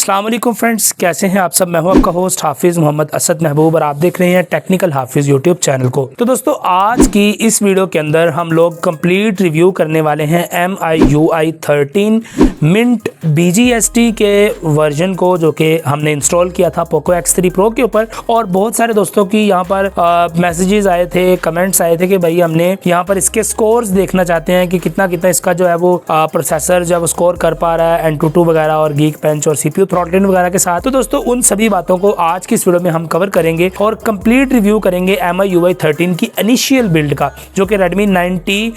अस्सलाम वालेकुम फ्रेंड्स, कैसे हैं आप सब। मैं हूं आपका होस्ट हाफिज़ मोहम्मद असद महबूब और आप देख रहे हैं टेक्निकल हाफिज़ यूट्यूब चैनल को। तो दोस्तों, आज की इस वीडियो के अंदर हम लोग कंप्लीट रिव्यू करने वाले हैं MIUI 13 मिंट BGST के वर्जन को, जो कि हमने इंस्टॉल किया था पोको X3 Pro के ऊपर। और बहुत सारे दोस्तों की यहाँ पर मैसेजेस आए थे, कमेंट्स आए थे कि भाई हमने यहाँ पर इसके स्कोर्स देखना चाहते हैं कि कितना इसका जो है वो प्रोसेसर जब स्कोर कर पा रहा है Antutu वगैरह और Geekbench और CPU थ्रॉटलिंग वगैरह के साथ। तो दोस्तों, उन सभी बातों को आज की इस वीडियो में हम कवर करेंगे और कंप्लीट रिव्यू करेंगे MIUI 13 की इनिशियल बिल्ड का, जो कि Redmi 90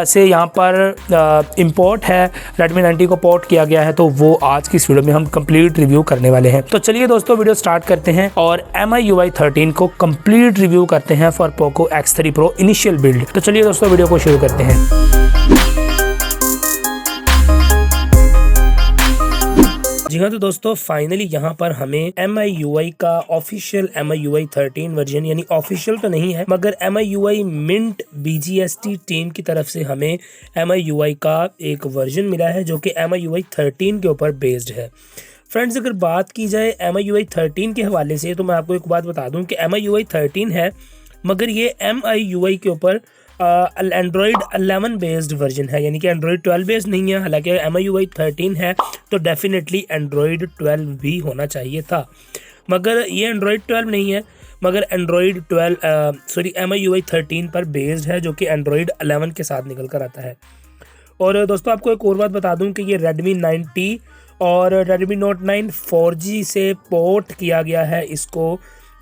से यहाँ पर इंपोर्ट है, Redmi 90 को पोर्ट किया गया है। तो वो आज की इस वीडियो में हम कंप्लीट रिव्यू करने वाले हैं। तो चलिए दोस्तों, वीडियो स्टार्ट करते हैं और MIUI 13 को कंप्लीट रिव्यू करते हैं for Poco X3 Pro initial build. तो चलिए दोस्तों, वीडियो को शुरू करते हैं। जी हाँ, तो दोस्तों फाइनली यहाँ पर हमें MIUI का ऑफिशियल MIUI 13 वर्जन, यानी ऑफिशियल तो नहीं है मगर MIUI मिंट BGST टीम की तरफ से हमें MIUI का एक वर्जन मिला है, जो कि MIUI 13 के ऊपर बेस्ड है। फ्रेंड्स, अगर बात की जाए MIUI 13 के हवाले से, तो मैं आपको एक बात बता दूं कि MIUI 13 है मगर ये MIUI के ऊपर एंड्रॉयड 11 बेस्ड वर्जन है, यानी कि एंड्रॉयड 12 बेस्ड नहीं है। हालांकि MIUI 13 है तो डेफिनेटली एंड्रॉयड 12 भी होना चाहिए था, मगर ये एंड्रॉयड 12 नहीं है मगर एंड्रॉयड MIUI 13 पर बेस्ड है, जो कि एंड्रॉयड 11 के साथ निकल कर आता है। और दोस्तों, आपको एक और बात बता दूं कि ये Redmi 90 और Redmi Note 9 4G से पोर्ट किया गया है इसको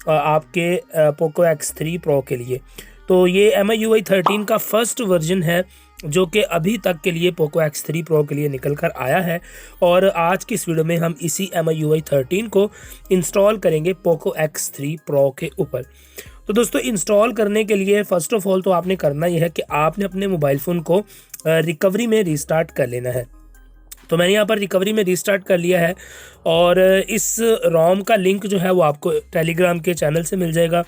आपके पोको X3 Pro के लिए। तो ये MIUI 13 का फर्स्ट वर्जन है जो कि अभी तक के लिए पोको X3 Pro के लिए निकल कर आया है। और आज की इस वीडियो में हम इसी MIUI 13 को इंस्टॉल करेंगे पोको X3 Pro के ऊपर। तो दोस्तों, इंस्टॉल करने के लिए फ़र्स्ट ऑफ ऑल तो आपने करना यह है कि आपने अपने मोबाइल फ़ोन को रिकवरी में रीस्टार्ट कर लेना है। तो मैंने यहाँ पर रिकवरी में रीस्टार्ट कर लिया है और इस रोम का लिंक जो है वो आपको टेलीग्राम के चैनल से मिल जाएगा।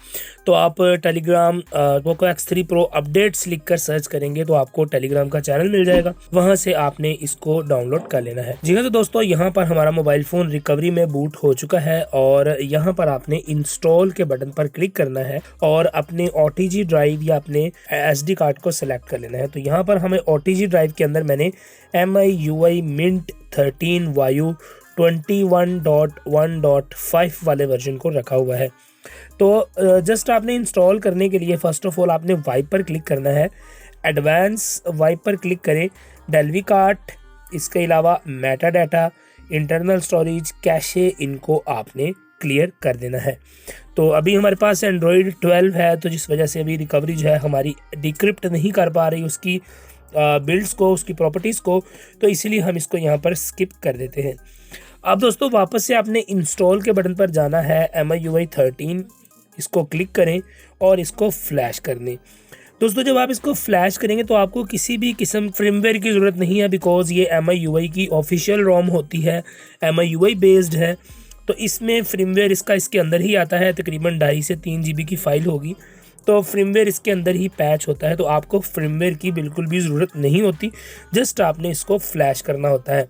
तो आप Telegram Poco X3 Pro updates लिख कर सर्च करेंगे तो आपको टेलीग्राम का चैनल मिल जाएगा, वहाँ से आपने इसको डाउनलोड कर लेना है। जी हाँ, तो दोस्तों यहाँ पर हमारा मोबाइल फ़ोन रिकवरी में बूट हो चुका है और यहाँ पर आपने इंस्टॉल के बटन पर क्लिक करना है और अपने OTG ड्राइव या अपने SD कार्ड को सिलेक्ट कर लेना है। तो यहाँ पर हमें OTG ड्राइव के अंदर मैंने MIUI मिंट 13 वायु 21.1.5 वाले वर्जन को रखा हुआ है। तो जस्ट आपने इंस्टॉल करने के लिए फ़र्स्ट ऑफ ऑल आपने वाइप पर क्लिक करना है, एडवांस वाइप पर क्लिक करें, डेल्वी कार्ट, इसके अलावा Meta data, internal storage, cache, इनको आपने क्लियर कर देना है। तो अभी हमारे पास एंड्रॉयड 12 है, तो जिस वजह से अभी रिकवरी जो है हमारी डिक्रिप्ट नहीं कर पा रही उसकी बिल्ड्स को, उसकी प्रॉपर्टीज़ को, तो इसीलिए हम इसको यहाँ पर स्किप कर देते हैं। अब दोस्तों, वापस से आपने इंस्टॉल के बटन पर जाना है, MIUI 13 इसको क्लिक करें और इसको फ्लैश कर दें। दोस्तों, जब आप इसको फ्लैश करेंगे तो आपको किसी भी किस्म फ्रेमवेयर की ज़रूरत नहीं है, बिकॉज़ ये MIUI की ऑफिशियल रोम होती है, MIUI बेस्ड है। तो इसमें फ्रेमवेयर इसके अंदर ही आता है, तकरीबन 2.5 से 3 GB की फ़ाइल होगी। तो फ्रेमवेयर इसके अंदर ही पैच होता है, तो आपको फ्रेमवेयर की बिल्कुल भी ज़रूरत नहीं होती, जस्ट आपने इसको फ्लैश करना होता है।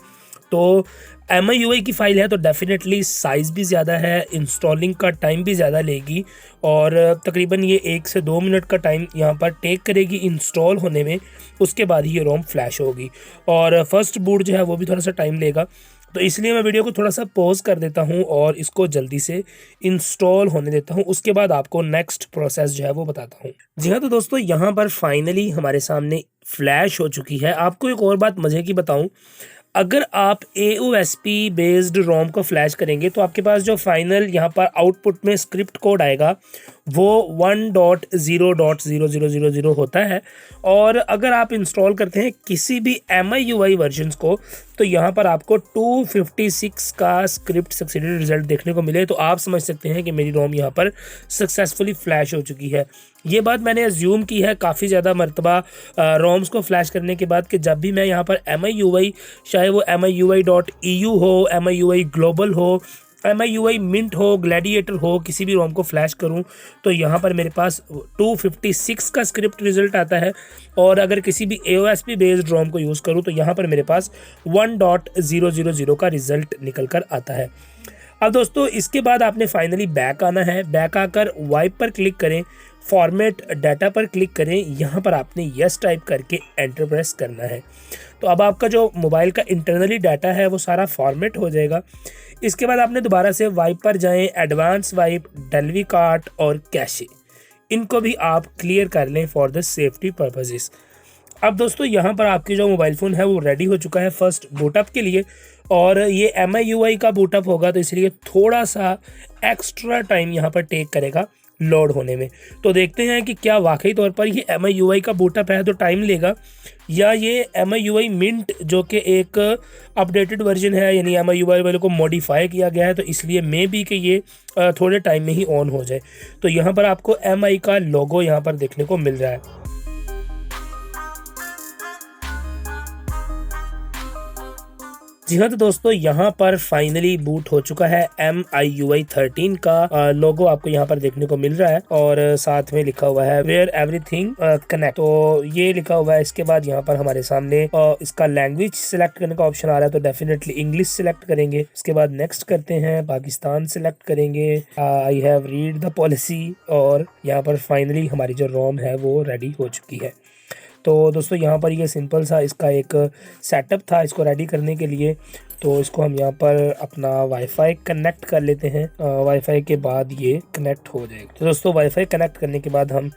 तो MIUI की फ़ाइल है तो डेफिनेटली साइज़ भी ज़्यादा है, इंस्टॉलिंग का टाइम भी ज़्यादा लेगी और तकरीबन ये 1 से 2 मिनट का टाइम यहाँ पर टेक करेगी इंस्टॉल होने में। उसके बाद ही ये रोम फ्लैश होगी और फर्स्ट बूट जो है वो भी थोड़ा सा टाइम लेगा। तो इसलिए मैं वीडियो को थोड़ा सा पॉज कर देता हूँ और इसको जल्दी से इंस्टॉल होने देता हूँ, उसके बाद आपको नेक्स्ट प्रोसेस जो है वो बताता हूँ। जी हाँ, तो दोस्तों यहाँ पर फाइनली हमारे सामने फ्लैश हो चुकी है। आपको एक और बात मज़े की बताऊँ, अगर आप AOSP बेस्ड रोम को फ्लैश करेंगे तो आपके पास जो फाइनल यहाँ पर आउटपुट में स्क्रिप्ट कोड आएगा वो 1.0.0000 होता है। और अगर आप इंस्टॉल करते हैं किसी भी MIUI वर्जन्स को तो यहाँ पर आपको 256 का स्क्रिप्ट सक्सेसफुल रिजल्ट देखने को मिले। तो आप समझ सकते हैं कि मेरी रोम यहाँ पर सक्सेसफुली फ्लैश हो चुकी है। ये बात मैंने अज्यूम की है काफ़ी ज़्यादा मरतबा रोम्स को फ्लैश करने के बाद कि जब भी मैं यहाँ पर MIUI, चाहे वो MIUI.EU हो, MIUI ग्लोबल हो MIUI मिंट हो, ग्लैडिएटर हो, किसी भी रोम को फ्लैश करूं तो यहाँ पर मेरे पास 256 का स्क्रिप्ट रिजल्ट आता है। और अगर किसी भी AOSP बेस्ड रोम को यूज़ करूं तो यहाँ पर मेरे पास 1.000 का रिजल्ट निकल कर आता है। अब दोस्तों इसके बाद आपने फाइनली बैक आना है। बैक आकर वाइप पर क्लिक करें, फॉर्मेट डाटा पर क्लिक करें, यहाँ पर आपने यस टाइप करके एंटर प्रेस करना है। तो अब आपका जो मोबाइल का इंटरनली डाटा है वो सारा फॉर्मेट हो जाएगा। इसके बाद आपने दोबारा से वाइप पर जाएं, एडवांस वाइप, डेल्वी कार्ट और कैशे, इनको भी आप क्लियर कर लें फॉर द सेफ्टी पर्पसेस। अब दोस्तों यहाँ पर आपके जो मोबाइल फ़ोन है वो रेडी हो चुका है फर्स्ट बूटअप के लिए, और ये MIUI का बूटअप होगा तो इसलिए थोड़ा सा एक्स्ट्रा टाइम यहाँ पर टेक करेगा लोड होने में। तो देखते हैं कि क्या वाकई तौर पर ये MIUI का बूटअप है तो टाइम लेगा, या ये MIUI मिंट जो कि एक अपडेटेड वर्जन है, यानी MIUI वाले को मॉडिफाई किया गया है तो इसलिए मे बी कि ये थोड़े टाइम में ही ऑन हो जाए। तो यहाँ पर आपको MI का लोगो यहाँ पर देखने को मिल रहा है। जी हाँ, तो दोस्तों यहाँ पर फाइनली बूट हो चुका है। MIUI 13 का लोगो आपको यहाँ पर देखने को मिल रहा है और साथ में लिखा हुआ है वेयर एवरीथिंग कनेक्ट, तो ये लिखा हुआ है। इसके बाद यहाँ पर हमारे सामने इसका लैंग्वेज सिलेक्ट करने का ऑप्शन आ रहा है, तो डेफिनेटली इंग्लिश सिलेक्ट करेंगे। इसके बाद नेक्स्ट करते हैं, पाकिस्तान सिलेक्ट करेंगे, I have read the policy, और यहाँ पर फाइनली हमारी जो रोम है वो रेडी हो चुकी है। तो दोस्तों यहाँ पर ये सिंपल सा इसका एक सेटअप था इसको रेडी करने के लिए। तो इसको हम यहाँ पर अपना वाईफाई कनेक्ट कर लेते हैं, वाईफाई के बाद ये कनेक्ट हो जाएगा। तो दोस्तों वाईफाई कनेक्ट करने के बाद हम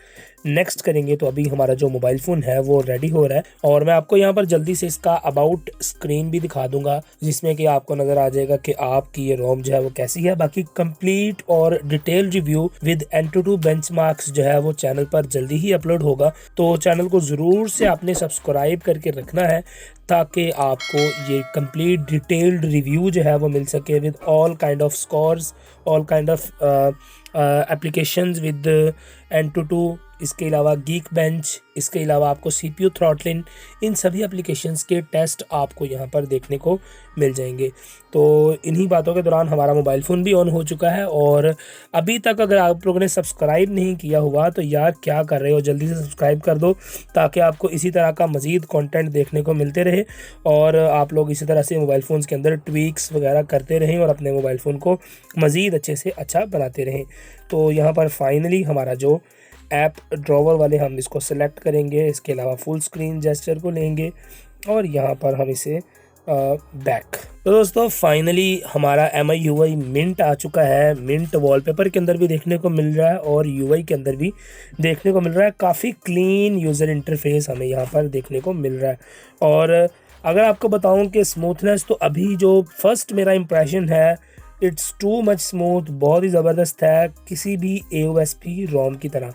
नेक्स्ट करेंगे। तो अभी हमारा जो मोबाइल फ़ोन है वो रेडी हो रहा है, और मैं आपको यहाँ पर जल्दी से इसका अबाउट स्क्रीन भी दिखा दूंगा, जिसमें कि आपको नज़र आ जाएगा कि आपकी ये रोम जो है वो कैसी है। बाकी कंप्लीट और detail review with AnTuTu benchmarks जो है वो चैनल पर जल्दी ही अपलोड होगा, तो चैनल को ज़रूर से आपने सब्सक्राइब करके रखना है ताकि आपको ये कंप्लीट डिटेल्ड रिव्यू जो है वो मिल सके with all kind of scores, all kind of applications with AnTuTu, इसके अलावा गीक बेंच, इसके अलावा आपको CPU थ्रॉटलिंग, इन सभी एप्लीकेशंस के टेस्ट आपको यहाँ पर देखने को मिल जाएंगे। तो इन्हीं बातों के दौरान हमारा मोबाइल फ़ोन भी ऑन हो चुका है, और अभी तक अगर आप लोगों ने सब्सक्राइब नहीं किया हुआ तो यार क्या कर रहे हो, जल्दी से सब्सक्राइब कर दो ताकि आपको इसी तरह का मज़ीद कंटेंट देखने को मिलते रहे, और आप लोग इसी तरह से मोबाइल फ़ोन्स के अंदर ट्वीक्स वगैरह करते रहें और अपने मोबाइल फ़ोन को मज़ीद अच्छे से अच्छा बनाते रहें। तो यहाँ पर फाइनली हमारा जो ऐप ड्रॉवर वाले हम इसको सेलेक्ट करेंगे, इसके अलावा फुल स्क्रीन जेस्चर को लेंगे और यहाँ पर हम इसे बैक। तो दोस्तों फाइनली हमारा MIUI मिंट आ चुका है। मिंट वॉलपेपर के अंदर भी देखने को मिल रहा है और UI के अंदर भी देखने को मिल रहा है। काफ़ी क्लीन यूज़र इंटरफेस हमें यहाँ पर देखने को मिल रहा है। और अगर आपको बताऊँ कि स्मूथनेस, तो अभी जो फर्स्ट मेरा इम्प्रेशन है, इट्स टू मच स्मूथ, बहुत ही ज़बरदस्त है, किसी भी AOSP रोम की तरह।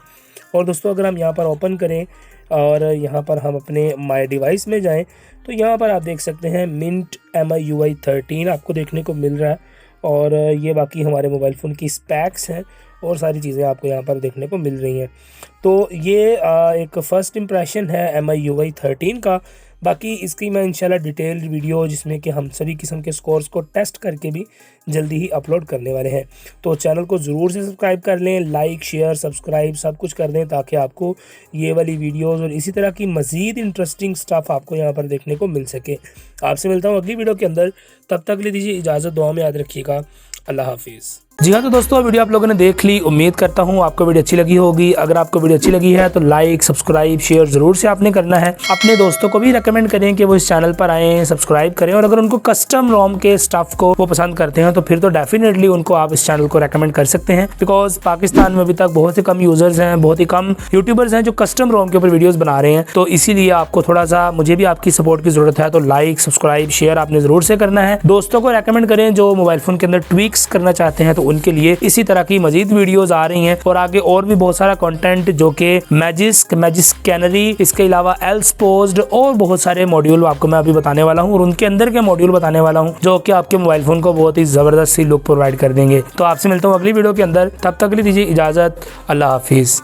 और दोस्तों अगर हम यहाँ पर ओपन करें और यहाँ पर हम अपने माय डिवाइस में जाएं तो यहाँ पर आप देख सकते हैं मिंट MIUI 13 आपको देखने को मिल रहा है, और ये बाकी हमारे मोबाइल फ़ोन की स्पेक्स हैं और सारी चीज़ें आपको यहाँ पर देखने को मिल रही हैं। तो ये एक फ़र्स्ट इम्प्रेशन है MIUI 13 का। बाकी इसकी मैं इंशाल्लाह डिटेल्ड वीडियो जिसमें कि हम सभी किस्म के स्कोर्स को टेस्ट करके भी जल्दी ही अपलोड करने वाले हैं। तो चैनल को ज़रूर से सब्सक्राइब कर लें, लाइक शेयर सब्सक्राइब सब कुछ कर दें ताकि आपको ये वाली वीडियोस और इसी तरह की मज़ीद इंटरेस्टिंग स्टफ़ आपको यहाँ पर देखने को मिल सके। आपसे मिलता हूँ अगली वीडियो के अंदर, तब तक ले दीजिए इजाज़त, दुआ में याद रखिएगा। अल्लाह हाफिज़। जी हाँ, तो दोस्तों वीडियो आप लोगों ने देख ली, उम्मीद करता हूँ आपको वीडियो अच्छी लगी होगी। अगर आपको वीडियो अच्छी लगी है तो लाइक सब्सक्राइब शेयर ज़रूर से आपने करना है। अपने दोस्तों को भी रेकमेंड करें कि वो इस चैनल पर आएँ, सब्सक्राइब करें, और अगर उनको कस्टम रोम के स्टफ़ को वो पसंद करते हैं तो फिर तो डेफिनेटली उनको आप इस चैनल को रेकमेंड कर सकते हैं। बिकॉज पाकिस्तान में अभी तक बहुत से कम यूज़र्स हैं, बहुत ही कम यूट्यूबर्स हैं जो कस्टम रोम के ऊपर वीडियोज़ बना रहे हैं। तो इसीलिए आपको थोड़ा सा, मुझे भी आपकी सपोर्ट की ज़रूरत है। तो लाइक सब्सक्राइब शेयर आपने ज़रूर से करना है। दोस्तों को रेकमेंड करें जो मोबाइल फ़ोन के अंदर ट्वीक्स करना चाहते हैं, तो उनके लिए इसी तरह की मजीद वीडियोस आ रही हैं, और आगे और भी बहुत सारा कंटेंट जो कि मैजिस्क कैनरी, इसके अलावा एल्सपोज्ड और बहुत सारे मॉड्यूल आपको मैं अभी बताने वाला हूं, और उनके अंदर के मॉड्यूल बताने वाला हूं जो कि आपके मोबाइल फोन को बहुत ही जबरदस्त सी लुक प्रोवाइड कर देंगे। तो आपसे मिलता हूं अगली वीडियो के अंदर, तब तक के लिए दीजिए इजाजत। अल्लाह हाफिज।